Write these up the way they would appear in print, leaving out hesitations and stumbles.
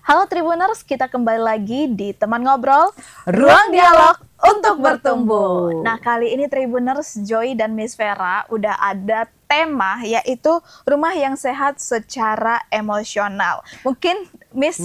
Halo Tribuners, kita kembali lagi di Teman Ngobrol, Ruang Dialog untuk Bertumbuh. Nah, kali ini Tribuners, Joy dan Miss Vera udah ada tema yaitu rumah yang sehat secara emosional. Mungkin Miss,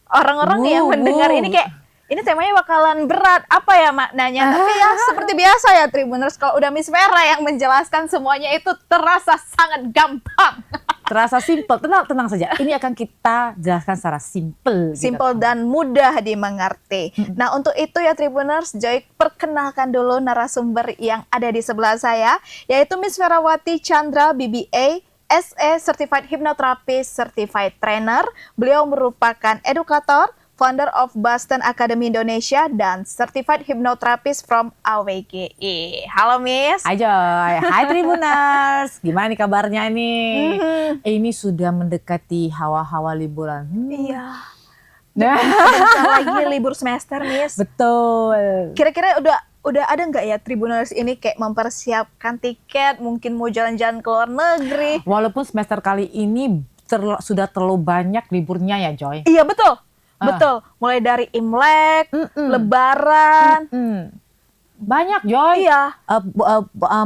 orang-orang yang mendengar ini kayak ini temanya bakalan berat, apa ya maknanya? Tapi ya seperti biasa ya Tribuners, kalau udah Miss Vera yang menjelaskan semuanya itu terasa sangat gampang. Terasa simpel, tenang saja. Ini akan kita jelaskan secara simpel. Simpel gitu. Dan mudah dimengerti. Nah, untuk itu ya Tribuners, Joy perkenalkan dulu narasumber yang ada di sebelah saya, yaitu Miss Verawati Chandra, BBA, SE Certified Hypnotherapist, Certified Trainer. Beliau merupakan edukator, founder of Boston Academy Indonesia, dan Certified Hypnotherapist from AWGI. Halo Miss. Hai Joy, hai Tribuners. Gimana nih kabarnya nih? Ini sudah mendekati hawa-hawa liburan. Iya. Nah, bentar lagi libur semester Miss. Betul. Kira-kira udah ada nggak ya Tribuners ini kayak mempersiapkan tiket, mungkin mau jalan-jalan ke luar negeri? Walaupun semester kali ini sudah terlalu banyak liburnya ya Joy. Iya betul. Betul, mulai dari Imlek, Lebaran, banyak Joy. Iya.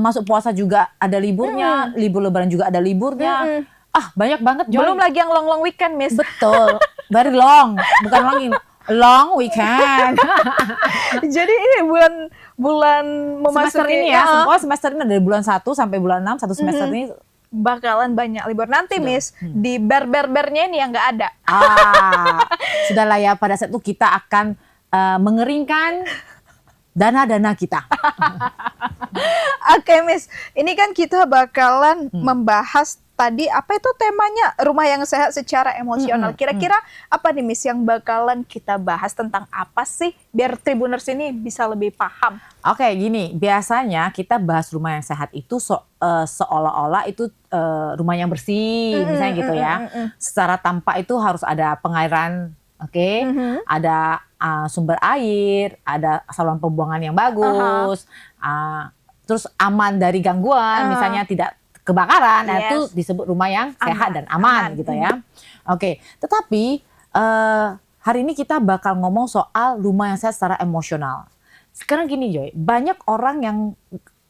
Masuk puasa juga ada liburnya, libur Lebaran juga ada liburnya. Banyak banget Joy. Belum lagi yang long weekend Miss. Betul, very long, bukan long weekend. Jadi ini bulan memasuki semester ini ya, semua semester ini dari bulan 1 sampai bulan 6, satu semester ini bakalan banyak libur nanti Miss. Di ber-bernya ini yang nggak ada. Sudahlah ya, pada saat itu kita akan mengeringkan dana-dana kita. Oke Miss, ini kan kita bakalan membahas tadi apa itu temanya rumah yang sehat secara emosional. Kira-kira apa nih Miss yang bakalan kita bahas tentang apa sih biar Tribuners ini bisa lebih paham? Oke, gini, biasanya kita bahas rumah yang sehat itu seolah-olah itu rumah yang bersih, misalnya gitu ya. Secara tampak itu harus ada pengairan, ada sumber air, ada saluran pembuangan yang bagus, terus aman dari gangguan, misalnya tidak kebakaran, itu disebut rumah yang sehat dan aman gitu ya. Oke, tetapi hari ini kita bakal ngomong soal rumah yang sehat secara emosional. Sekarang gini Joy, banyak orang yang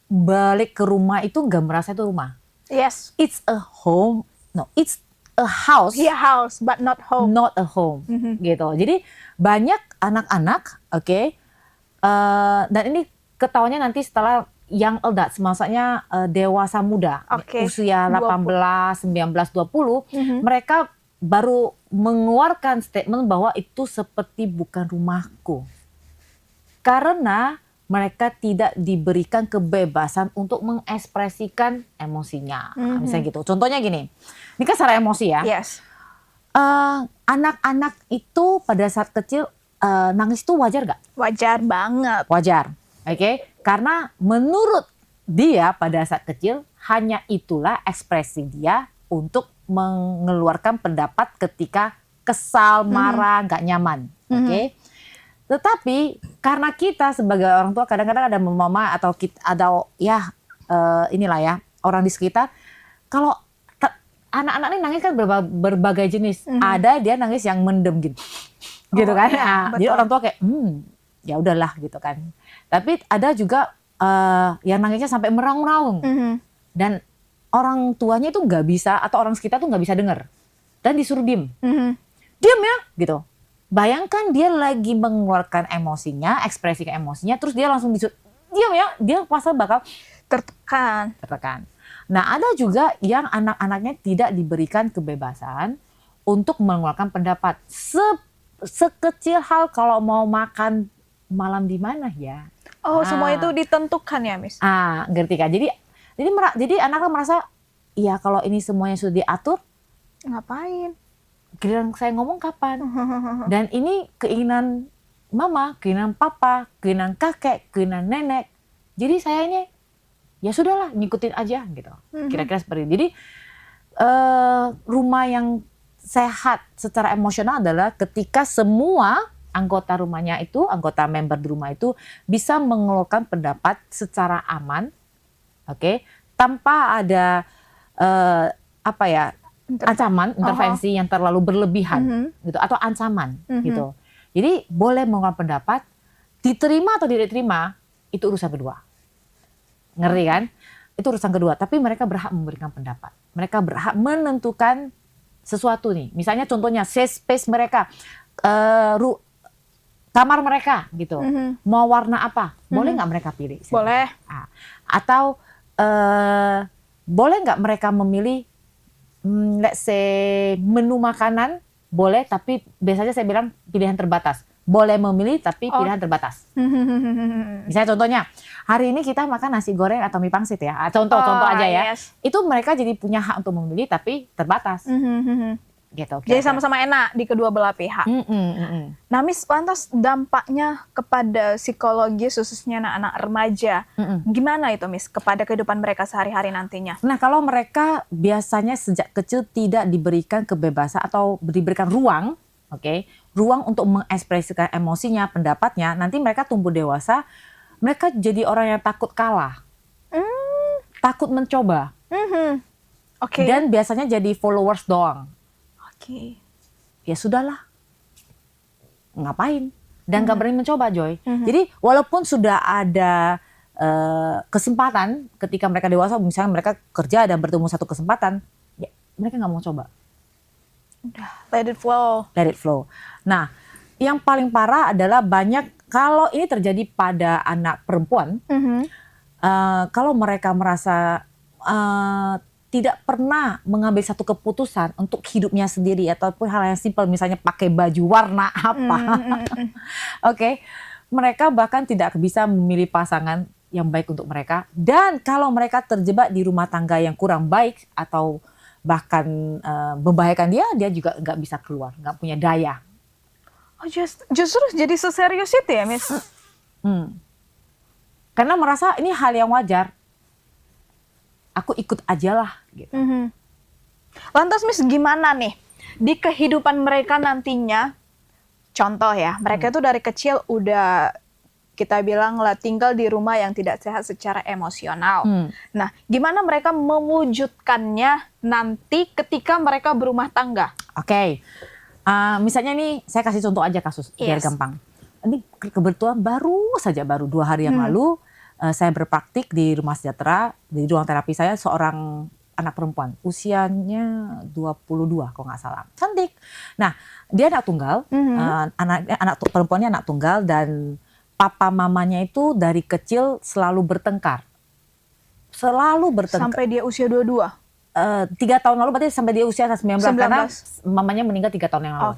balik ke rumah itu nggak merasa itu rumah. Yes. It's a home, no, it's a house. Yeah, house, but not home. Not a home, gitu. Jadi banyak anak-anak, dan ini ketahuannya nanti setelah young adults, maksudnya dewasa muda, usia 18, 19, 20, mereka baru mengeluarkan statement bahwa itu seperti bukan rumahku. Karena mereka tidak diberikan kebebasan untuk mengekspresikan emosinya. Misalnya gitu, contohnya gini, ini kan secara emosi ya. Yes. Anak-anak itu pada saat kecil nangis itu wajar gak? Wajar banget. Wajar, karena menurut dia pada saat kecil hanya itulah ekspresi dia untuk mengeluarkan pendapat ketika kesal, marah, gak nyaman. Tetapi karena kita sebagai orang tua kadang-kadang ada mama atau kita ada inilah ya orang di sekitar, kalau anak-anak ini nangis kan berbagai jenis. Ada dia nangis yang mendem gitu kan. Jadi orang tua kayak ya udahlah gitu kan. Tapi ada juga yang nangisnya sampai meraung-raung. Dan orang tuanya itu nggak bisa, atau orang sekitar tuh nggak bisa dengar. Dan disuruh diem. Diem ya gitu. Bayangkan dia lagi mengeluarkan emosinya, ekspresi emosinya, terus dia langsung disuruh diem ya, dia pasti bakal tertekan. Nah, ada juga yang anak-anaknya tidak diberikan kebebasan untuk mengeluarkan pendapat. Sekecil hal kalau mau makan malam di mana ya. Semua itu ditentukan ya, Miss? Ngerti kan? Jadi anak-anak merasa, ya kalau ini semuanya sudah diatur, ngapain? Giliran saya ngomong kapan? Dan ini keinginan mama, keinginan papa, keinginan kakek, keinginan nenek. Jadi saya ini ya sudahlah ngikutin aja gitu. Kira-kira seperti itu. Jadi rumah yang sehat secara emosional adalah ketika semua anggota rumahnya itu, anggota member di rumah itu bisa mengeluarkan pendapat secara aman, tanpa ada ancaman, intervensi yang terlalu berlebihan gitu, atau ancaman gitu. Jadi boleh mengeluarkan pendapat, diterima atau tidak diterima itu urusan kedua. Ngerti kan? Itu urusan kedua, tapi mereka berhak memberikan pendapat. Mereka berhak menentukan sesuatu nih. Misalnya contohnya space mereka, kamar mereka gitu. Mau warna apa? Boleh nggak mereka pilih? Boleh. Atau boleh nggak mereka memilih let's say menu makanan? Boleh, tapi biasanya saya bilang pilihan terbatas. Boleh memilih tapi pilihan terbatas. Misalnya contohnya, hari ini kita makan nasi goreng atau mie pangsit ya. Contoh aja ya. Yes. Itu mereka jadi punya hak untuk memilih tapi terbatas. Gitu. Jadi sama-sama enak di kedua belah pihak. Nah, Miss, lantas dampaknya kepada psikologi khususnya anak-anak remaja, gimana itu, Miss, kepada kehidupan mereka sehari-hari nantinya? Nah, kalau mereka biasanya sejak kecil tidak diberikan kebebasan atau diberikan ruang, ruang untuk mengekspresikan emosinya, pendapatnya, nanti mereka tumbuh dewasa, mereka jadi orang yang takut kalah, takut mencoba, dan biasanya jadi followers doang. Ya sudahlah, ngapain? Dan gak berani mencoba, Joy. Jadi walaupun sudah ada kesempatan ketika mereka dewasa, misalnya mereka kerja dan bertemu satu kesempatan, ya mereka gak mau coba. Udah, let it flow. Let it flow. Nah, yang paling parah adalah banyak, kalau ini terjadi pada anak perempuan, kalau mereka merasa tidak pernah mengambil satu keputusan untuk hidupnya sendiri ataupun hal yang simpel, misalnya pakai baju warna apa, mereka bahkan tidak bisa memilih pasangan yang baik untuk mereka. Dan kalau mereka terjebak di rumah tangga yang kurang baik atau bahkan membahayakan dia juga nggak bisa keluar, nggak punya daya. Oh, justru jadi seserius itu ya, Miss? Karena merasa ini hal yang wajar. Aku ikut aja lah. Gitu. Lantas, Miss, gimana nih di kehidupan mereka nantinya? Contoh ya, mereka itu dari kecil udah kita bilang lah tinggal di rumah yang tidak sehat secara emosional. Nah, gimana mereka mewujudkannya nanti ketika mereka berumah tangga? Misalnya nih, saya kasih contoh aja kasus biar gampang. Ini kebetulan baru 2 hari yang lalu saya berpraktik di Rumah Sejahtera, di ruang terapi saya seorang anak perempuan, usianya 22 kalau nggak salah, cantik. Nah, dia anak tunggal, anak perempuannya anak tunggal, dan papa mamanya itu dari kecil selalu bertengkar. Sampai dia usia 22? 3 tahun lalu, berarti sampai dia usia 19, karena mamanya meninggal 3 tahun yang lalu.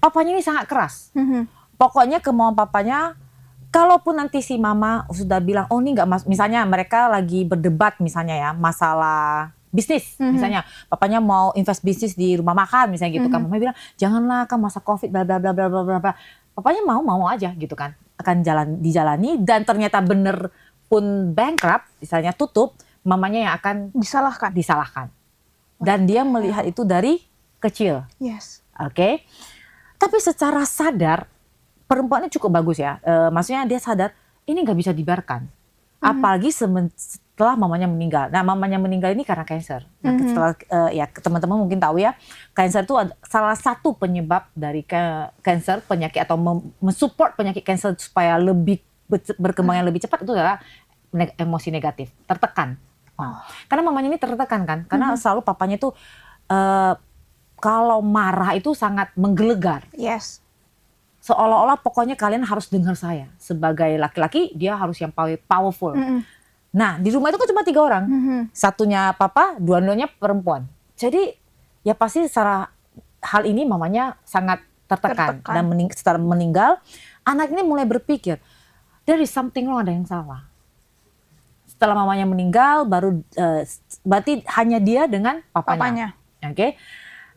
Papanya ini sangat keras. Pokoknya kemauan papanya, kalaupun nanti si mama sudah bilang, oh ini nggak, misalnya mereka lagi berdebat misalnya ya, masalah bisnis misalnya, papanya mau invest bisnis di rumah makan misalnya gitu kan, mamanya bilang janganlah kan masa covid bla bla bla bla bla bla, papanya mau aja gitu kan, akan dijalani, dan ternyata bener pun bankrupt misalnya, tutup, mamanya yang akan disalahkan, dan dia melihat itu dari kecil. Tapi secara sadar perempuannya cukup bagus ya, maksudnya dia sadar ini nggak bisa dibiarkan, apalagi setelah mamanya meninggal. Nah, mamanya meninggal ini karena kanker. Nah, setelah ya teman-teman mungkin tahu ya, kanker itu salah satu penyebab dari kanker, penyakit atau mensupport penyakit kanker supaya lebih berkembang yang lebih cepat, itu adalah emosi negatif, tertekan. Karena mamanya ini tertekan kan, karena selalu papanya itu kalau marah itu sangat menggelegar. Seolah-olah pokoknya kalian harus dengar saya. Sebagai laki-laki, dia harus yang powerful. Nah, di rumah itu kan cuma 3 orang. Satunya papa, 2-duanya perempuan. Jadi, ya pasti secara hal ini mamanya sangat tertekan. Dan setelah meninggal, anak ini mulai berpikir, there is something wrong, ada yang salah. Setelah mamanya meninggal, baru berarti hanya dia dengan papanya.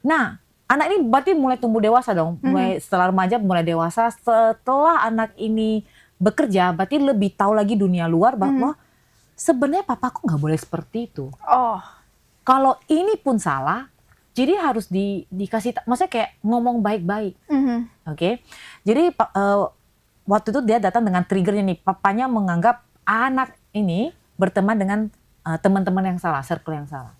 Nah, anak ini berarti mulai tumbuh dewasa dong, mulai setelah remaja mulai dewasa. Setelah anak ini bekerja, berarti lebih tahu lagi dunia luar bahwa sebenarnya papaku nggak boleh seperti itu. Kalau ini pun salah, jadi harus dikasih, maksudnya kayak ngomong baik-baik. Jadi waktu itu dia datang dengan triggernya nih, papanya menganggap anak ini berteman dengan teman-teman yang salah, circle yang salah.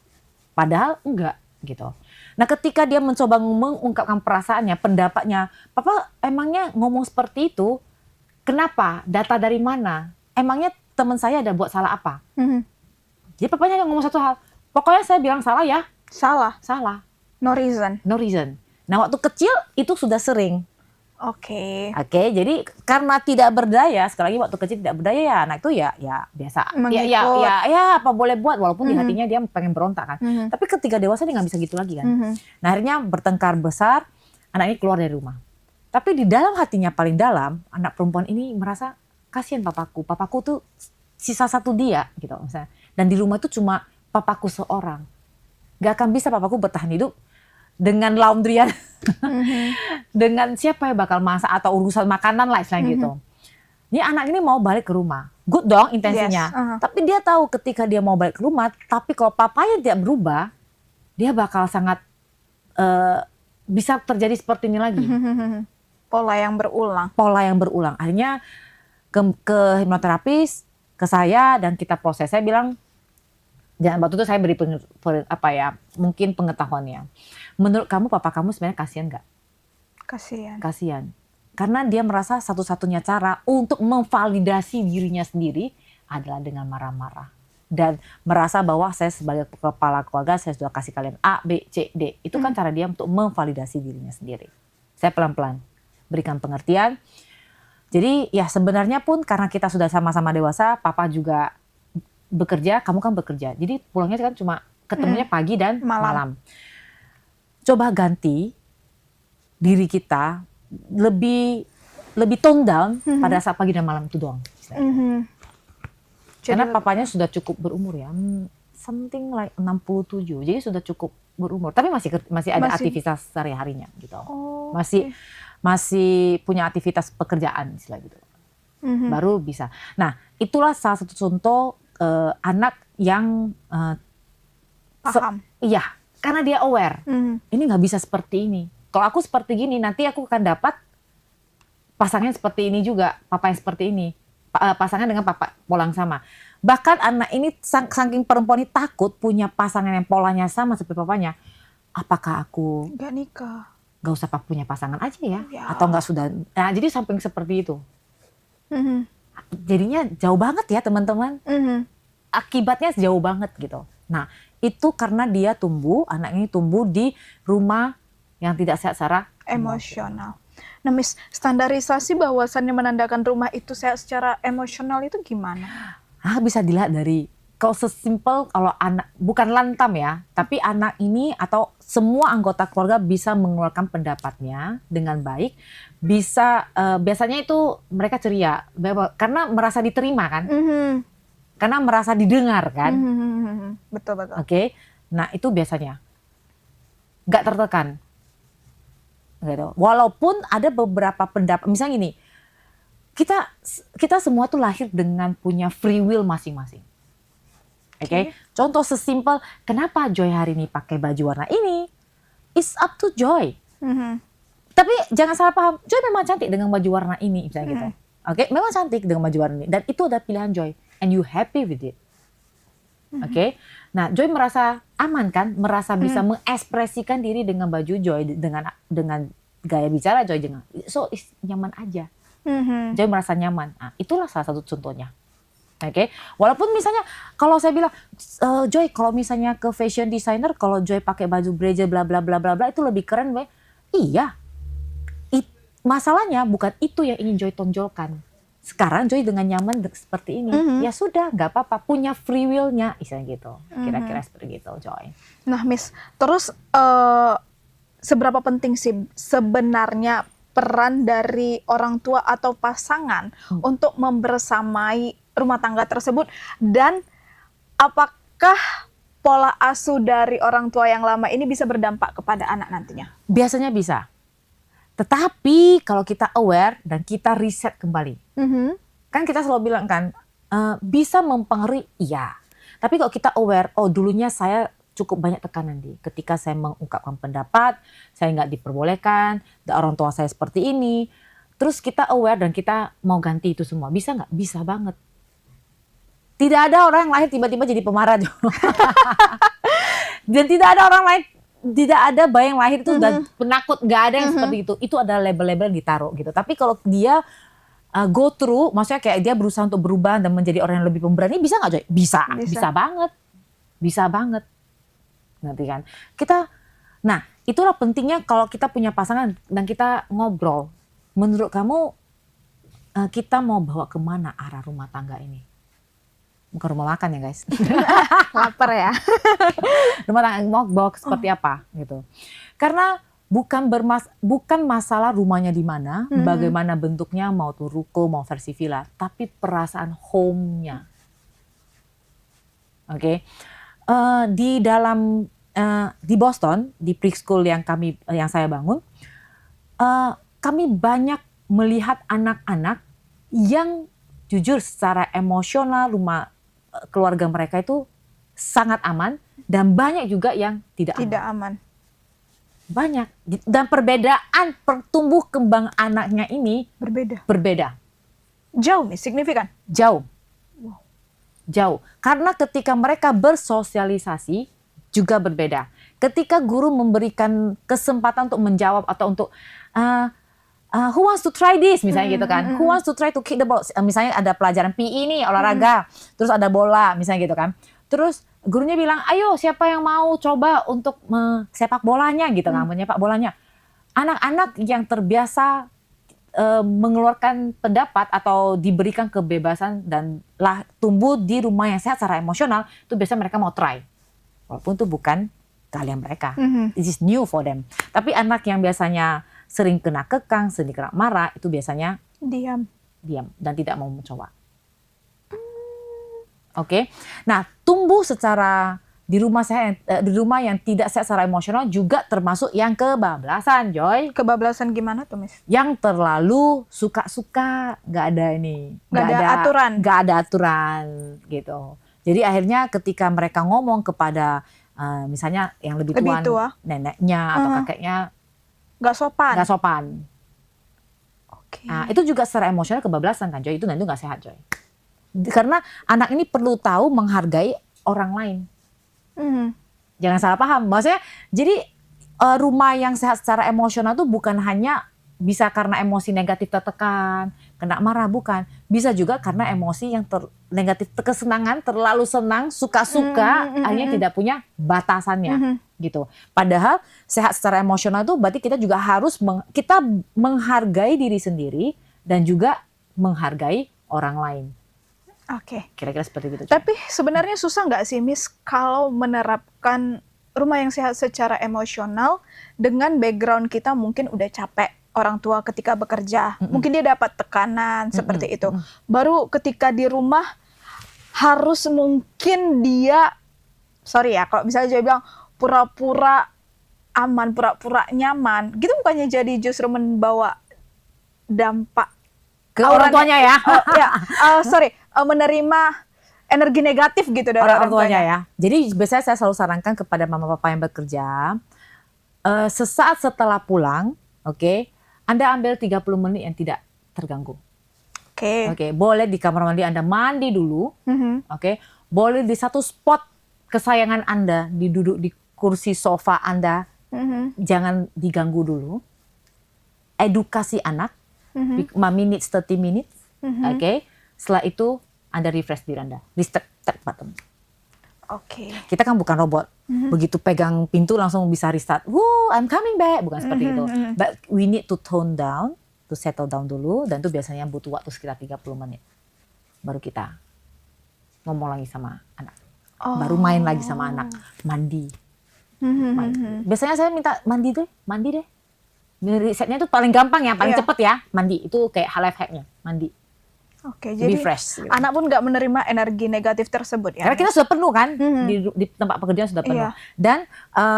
Padahal enggak. gitu. Nah ketika dia mencoba mengungkapkan perasaannya, pendapatnya, papa emangnya ngomong seperti itu, kenapa? Data dari mana? Emangnya teman saya ada buat salah apa? Jadi papanya ngomong satu hal, pokoknya saya bilang salah ya, Salah, salah, no reason. no reason. Nah waktu kecil itu sudah sering. Oke. Oke, jadi karena tidak berdaya, sekali lagi waktu kecil tidak berdaya ya anak itu ya biasa. Mengikut. Ya apa boleh buat walaupun di hatinya dia pengen berontak kan. Mhm. Tapi ketika dewasa dia nggak bisa gitu lagi kan. Mhm. Nah akhirnya bertengkar besar, anak ini keluar dari rumah. Tapi di dalam hatinya paling dalam, anak perempuan ini merasa kasihan papaku tuh sisa satu dia gitu misalnya. Dan di rumah itu cuma papaku seorang. Gak akan bisa papaku bertahan hidup dengan laundryan, dengan siapa yang bakal masak atau urusan makanan lah istilahnya gitu. Ini anak ini mau balik ke rumah, good dong intensinya. Yes, Tapi dia tahu ketika dia mau balik ke rumah, tapi kalau papanya tidak berubah, dia bakal sangat bisa terjadi seperti ini lagi. Pola yang berulang. Pola yang berulang. Akhirnya ke hipnoterapis, ke saya dan kita proses. Saya bilang, jangan waktu itu saya beri mungkin pengetahuannya. Menurut kamu papa kamu sebenarnya kasihan nggak? Kasihan. Kasihan. Karena dia merasa satu-satunya cara untuk memvalidasi dirinya sendiri adalah dengan marah-marah. Dan merasa bahwa saya sebagai kepala keluarga saya sudah kasih kalian A, B, C, D. Itu kan cara dia untuk memvalidasi dirinya sendiri. Saya pelan-pelan berikan pengertian. Jadi ya sebenarnya pun karena kita sudah sama-sama dewasa, papa juga bekerja, kamu kan bekerja. Jadi pulangnya kan cuma ketemunya pagi dan malam. Coba ganti diri kita lebih tone down pada saat pagi dan malam itu doang. Karena papanya sudah cukup berumur ya, something like 67. Jadi sudah cukup berumur, tapi masih ada aktivitas sehari-harinya gitu. Masih punya aktivitas pekerjaan istilah gitu. Baru bisa. Nah, itulah salah satu contoh anak yang paham. Iya, karena dia aware. Ini nggak bisa seperti ini. Kalau aku seperti gini, nanti aku akan dapat pasangan seperti ini juga, papa yang seperti ini. Pasangan dengan papa pola yang sama. Bahkan anak ini saking perempuan ini takut punya pasangan yang polanya sama seperti papanya. Apakah aku nggak nikah? Nggak usah punya pasangan aja ya? Atau nggak sudah? Nah, jadi samping seperti itu. Jadinya jauh banget ya teman-teman. Akibatnya jauh banget gitu. Nah itu karena dia anak ini tumbuh di rumah yang tidak sehat secara emosional. Nah Miss, standarisasi bahwasannya menandakan rumah itu sehat secara emosional itu gimana? Bisa dilihat dari, kalau sesimpel kalau anak, bukan lantam ya, tapi anak ini atau semua anggota keluarga bisa mengeluarkan pendapatnya dengan baik, bisa biasanya itu mereka ceria, karena merasa diterima kan, karena merasa didengar kan. Betul. Oke. Nah itu biasanya nggak tertekan. Gitu. Walaupun ada beberapa pendapat, misalnya gini, kita semua tuh lahir dengan punya free will masing-masing. Oke. Contoh sesimpel, kenapa Joy hari ini pakai baju warna ini? It's up to Joy. Tapi jangan salah paham, Joy memang cantik dengan baju warna ini, misalnya gitu. Oke, memang cantik dengan baju warna ini, dan itu adalah pilihan Joy, and you happy with it. Oke. Nah, Joy merasa aman kan, merasa bisa mengekspresikan diri dengan baju Joy, dengan gaya bicara Joy, so nyaman aja. Joy merasa nyaman. Nah, itulah salah satu contohnya. Oke. Walaupun misalnya kalau saya bilang Joy, kalau misalnya ke fashion designer, kalau Joy pakai baju blazer bla bla bla bla bla itu lebih keren, Boy. Iya. Masalahnya bukan itu yang ingin Joy tonjolkan. Sekarang Joy dengan nyaman seperti ini, ya sudah, nggak apa-apa, punya free will-nya, istilahnya gitu. Kira-kira seperti gitu, Joy. Nah, Miss, terus seberapa penting sih sebenarnya peran dari orang tua atau pasangan untuk membersamai rumah tangga tersebut, dan apakah pola asuh dari orang tua yang lama ini bisa berdampak kepada anak nantinya? Biasanya bisa. Tetapi kalau kita aware dan kita riset kembali, kan kita selalu bilang kan, bisa mempengaruhi, iya. Tapi kalau kita aware, oh dulunya saya cukup banyak tekanan ketika saya mengungkapkan pendapat, saya nggak diperbolehkan, orang tua saya seperti ini. Terus kita aware dan kita mau ganti itu semua, bisa nggak? Bisa banget. Tidak ada orang yang lahir tiba-tiba jadi pemarah. Dan tidak ada orang lain tidak ada bayi yang lahir itu udah penakut, nggak ada yang seperti itu. Itu ada label-label yang ditaruh gitu. Tapi kalau dia go through, maksudnya kayak dia berusaha untuk berubah dan menjadi orang yang lebih pemberani, bisa nggak Joy? Bisa banget, bisa banget. Nanti kan nah itulah pentingnya kalau kita punya pasangan dan kita ngobrol. Menurut kamu kita mau bawa kemana arah rumah tangga ini? Bukan rumah makan ya guys. Lapar ya. Rumah tangga mau bawa seperti apa gitu. Karena bukan masalah rumahnya di mana, bagaimana bentuknya, mau tuh ruko, mau versi villa, tapi perasaan home-nya. Oke. Di Boston, di preschool yang saya bangun, kami banyak melihat anak-anak yang jujur secara emosional keluarga mereka itu sangat aman, dan banyak juga yang tidak aman. Banyak. Dan perbedaan pertumbuh kembang anaknya ini berbeda. Jauh nih, signifikan. Jauh. Karena ketika mereka bersosialisasi juga berbeda. Ketika guru memberikan kesempatan untuk menjawab atau untuk who wants to try this misalnya gitu kan. Who wants to try to kick the ball. Misalnya ada pelajaran PE nih, olahraga. Terus ada bola misalnya gitu kan. Terus gurunya bilang, ayo siapa yang mau coba untuk sepak bolanya gitu kan, menyepak bolanya. Anak-anak yang terbiasa mengeluarkan pendapat atau diberikan kebebasan dan tumbuh di rumah yang sehat secara emosional, itu biasanya mereka mau try. Walaupun itu bukan keahlian mereka. This is new for them. Tapi anak yang biasanya sering kena kekang, sering kena marah, itu biasanya diam dan tidak mau mencoba. Oke. Nah, tumbuh secara di rumah yang tidak sehat secara emosional juga termasuk yang kebablasan, Joy. Kebablasan gimana tuh, Miss? Yang terlalu suka-suka, nggak ada aturan gitu. Jadi akhirnya ketika mereka ngomong kepada misalnya yang lebih tua, neneknya atau kakeknya, nggak sopan. Okay. Nah, itu juga secara emosional kebablasan kan, Joy. Itu nggak sehat, Joy. Karena anak ini perlu tahu menghargai orang lain. Jangan salah paham. Maksudnya, jadi rumah yang sehat secara emosional itu bukan hanya bisa karena emosi negatif tertekan, kena marah, bukan. Bisa juga karena emosi yang negatif, kesenangan, terlalu senang, suka-suka, akhirnya tidak punya batasannya. Gitu. Padahal sehat secara emosional itu berarti kita juga harus kita menghargai diri sendiri dan juga menghargai orang lain. Oke. Kira-kira seperti itu. Tapi sebenarnya susah nggak sih, Miss, kalau menerapkan rumah yang sehat secara emosional dengan background kita mungkin udah capek, orang tua ketika bekerja, mungkin dia dapat tekanan seperti itu. Baru ketika di rumah harus mungkin dia, sorry ya, kalau misalnya dia bilang pura-pura aman, pura-pura nyaman, gitu bukannya jadi justru membawa dampak ke orang tuanya ya? Menerima energi negatif gitu dari orang tuanya ya. Jadi biasanya saya selalu sarankan kepada mama papa yang bekerja, sesaat setelah pulang, oke, Anda ambil 30 menit yang tidak terganggu. Oke, boleh di kamar mandi Anda mandi dulu, oke, boleh di satu spot kesayangan Anda, duduk di kursi sofa Anda, jangan diganggu dulu. Edukasi anak, 5 minutes, 30 minutes, oke. Setelah itu Anda refresh diri Anda, reset button. Oke. Kita kan bukan robot, begitu pegang pintu langsung bisa restart. Woo, I'm coming back, bukan seperti itu. But we need to tone down, to settle down dulu, dan itu biasanya butuh waktu sekitar 30 menit. Baru kita ngomong lagi sama anak, baru main lagi sama anak, mandi. Biasanya saya minta mandi deh. Risetnya itu paling gampang ya, paling cepet ya, mandi. Itu kayak life hacknya, mandi. Oke, jadi fresh, gitu. Anak pun nggak menerima energi negatif tersebut ya? Karena kita sudah penuh kan, di tempat pekerjaan sudah penuh. Dan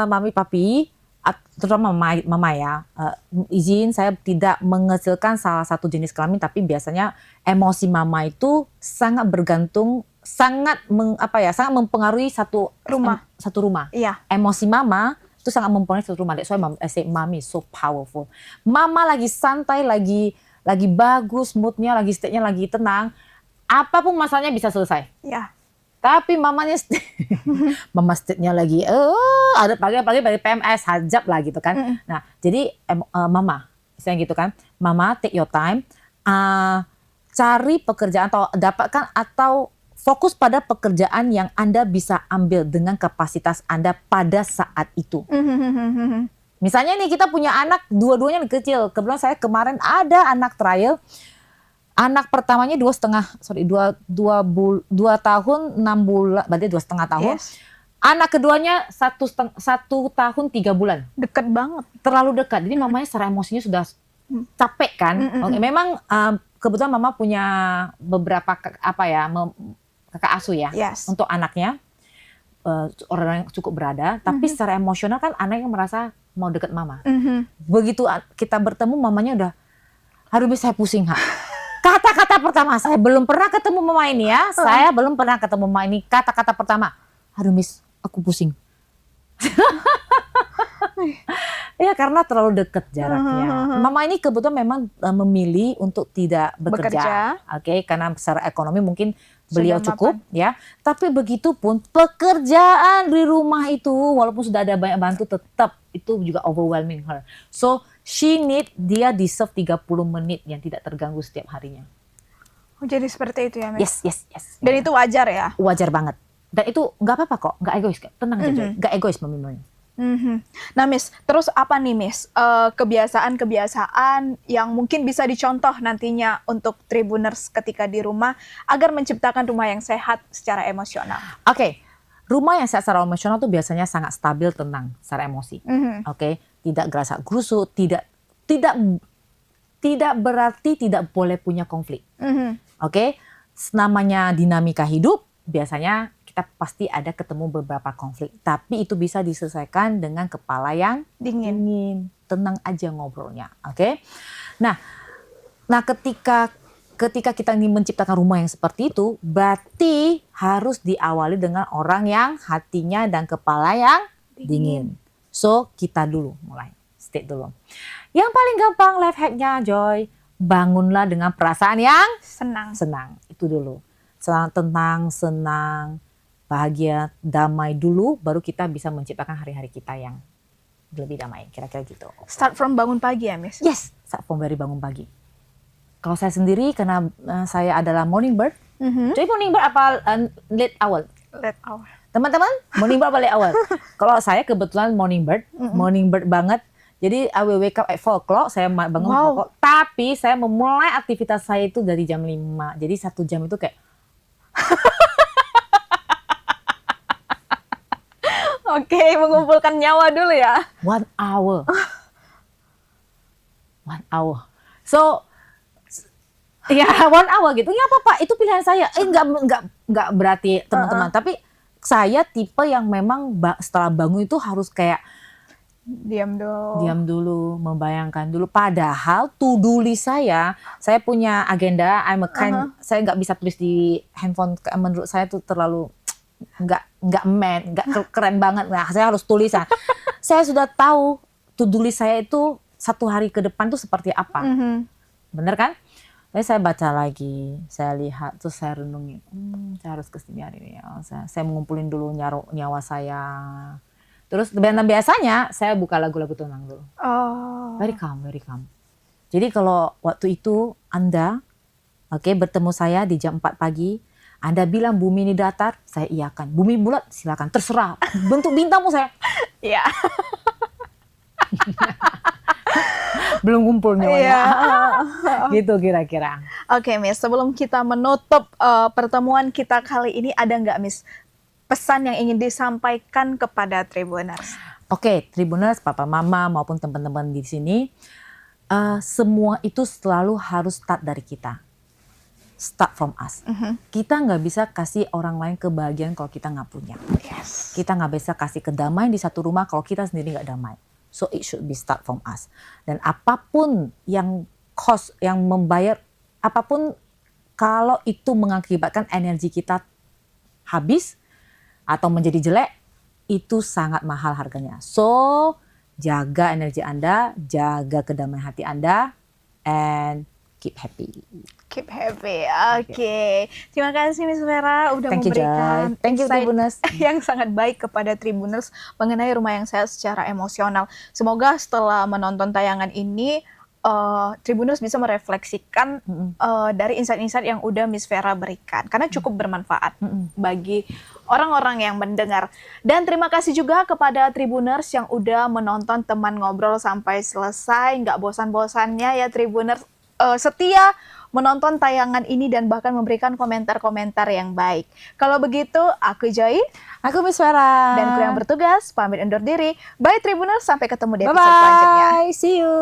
mami papi, terutama mama ya, izin saya tidak mengecilkan salah satu jenis kelamin, tapi biasanya emosi mama itu sangat bergantung, sangat mempengaruhi satu rumah. Iya. Emosi mama itu sangat mempengaruhi satu rumah. That's why I say mommy is so powerful. Mama lagi santai, lagi bagus moodnya, lagi state-nya lagi tenang, apapun masalahnya bisa selesai. Iya. Tapi mamanya mama state-nya lagi ada pagi-pagi dari PMS hajab lah gitu kan. Nah, jadi mama saya gitu kan. Mama take your time, cari pekerjaan atau dapatkan atau fokus pada pekerjaan yang Anda bisa ambil dengan kapasitas Anda pada saat itu. Misalnya nih kita punya anak dua-duanya kecil. Kebetulan saya kemarin ada anak trial. Anak pertamanya 2 tahun 6 bulan, berarti 2,5 tahun. Yes. Anak keduanya 1 tahun 3 bulan. Deket banget. Terlalu dekat. Jadi mamanya secara emosinya sudah capek kan. Oke, memang kebetulan mama punya beberapa kakak asuh ya Yes. untuk anaknya. Orang yang cukup berada, tapi secara emosional kan anaknya merasa mau deket mama. Begitu kita bertemu mamanya udah, aduh saya pusing Kata-kata pertama, saya belum pernah ketemu mama ini ya. Saya belum pernah ketemu mama ini. Kata-kata pertama, aduh Miss, aku pusing. Ya karena terlalu dekat jaraknya. Mama ini kebetulan memang memilih untuk tidak bekerja. Oke, karena secara ekonomi mungkin beliau cukup ya. Tapi begitupun pekerjaan di rumah itu walaupun sudah ada banyak bantu tetap itu juga overwhelming her. So dia deserve 30 menit yang tidak terganggu setiap harinya. Oh, jadi seperti itu ya, Miss? Yes. Dan itu wajar ya? Wajar banget. Dan itu nggak apa-apa kok, nggak egois. Tenang aja, nggak egois mami. Nah, Miss, terus apa nih, Miss? Kebiasaan-kebiasaan yang mungkin bisa dicontoh nantinya untuk Tribuners ketika di rumah agar menciptakan rumah yang sehat secara emosional. Oke. Rumah yang sehat secara emosional tuh biasanya sangat stabil, tenang secara emosi. Oke, tidak gerasak gerusuk, tidak berarti tidak boleh punya konflik. Oke, namanya dinamika hidup, biasanya kita pasti ada ketemu beberapa konflik, tapi itu bisa diselesaikan dengan kepala yang dingin, tenang aja ngobrolnya. Oke, nah ketika kita ingin menciptakan rumah yang seperti itu, berarti harus diawali dengan orang yang hatinya dan kepala yang dingin. So, kita dulu mulai, stay dulu. Yang paling gampang life hack-nya, Joy, bangunlah dengan perasaan yang senang. Itu dulu. Tenang, senang, bahagia, damai dulu, baru kita bisa menciptakan hari-hari kita yang lebih damai. Kira-kira gitu. Start from bangun pagi ya, Miss? Yes, start from dari bangun pagi. Kalau saya sendiri karena saya adalah morning bird. Jadi morning bird apa late owl? Late owl. Teman-teman, morning bird apa late owl? Kalau saya kebetulan morning bird banget. Jadi I will wake up at 4 o'clock, saya bangun 4 o'clock. Tapi saya memulai aktivitas saya itu dari jam 5. Jadi 1 jam itu kayak Oke, mengumpulkan nyawa dulu ya. 1 hour. 1 hour. So ya 1 hour gitu, ya apa-apa, itu pilihan saya. Enggak berarti teman-teman, tapi saya tipe yang memang setelah bangun itu harus kayak diam dulu, membayangkan dulu. Padahal to-do list saya punya agenda, saya nggak bisa tulis di handphone, menurut saya itu terlalu nggak keren banget. Nah, saya harus tulisan. Saya sudah tahu to-do list saya itu 1 hari ke depan tuh seperti apa. Bener kan? Lalu saya baca lagi, saya lihat, terus saya renungi, saya harus kesini hari ini. Saya mengumpulin dulu nyawa saya. Terus biasanya saya buka lagu-lagu tenang dulu. Very calm. Jadi kalau waktu itu Anda, bertemu saya di jam 4 pagi, Anda bilang bumi ini datar, saya iyakan. Bumi bulat, silakan, terserah. Bentuk bintangmu saya. Iya. Belum kumpul nyawanya. Gitu kira-kira. Oke, Miss, sebelum kita menutup pertemuan kita kali ini, ada nggak, Miss, pesan yang ingin disampaikan kepada Tribuners? Oke, Tribuners, papa mama maupun teman-teman di sini, semua itu selalu harus start dari kita. Start from us. Kita nggak bisa kasih orang lain kebahagiaan kalau kita nggak punya. Yes. Kita nggak bisa kasih kedamaian di satu rumah kalau kita sendiri nggak damai. So it should be start from us. Dan apapun yang cost, yang membayar, apapun kalau itu mengakibatkan energi kita habis atau menjadi jelek, itu sangat mahal harganya. So jaga energi Anda, jaga kedamaian hati Anda, and keep happy. Keep happy. Oke. Terima kasih Miss Vera udah Thank you, memberikan Joy. Thank you, insight Tribuners. yang sangat baik kepada Tribuners mengenai rumah yang sehat secara emosional. Semoga setelah menonton tayangan ini Tribuners bisa merefleksikan dari insight-insight yang udah Miss Vera berikan karena cukup bermanfaat bagi orang-orang yang mendengar. Dan terima kasih juga kepada Tribuners yang udah menonton Teman Ngobrol sampai selesai, nggak bosan-bosannya ya Tribuners setia menonton tayangan ini dan bahkan memberikan komentar-komentar yang baik. Kalau begitu, aku Joy, Aku Miss Vera. dan kru yang bertugas pamit undur diri. Bye Tribuners, sampai ketemu di episode selanjutnya. Bye-bye. See you.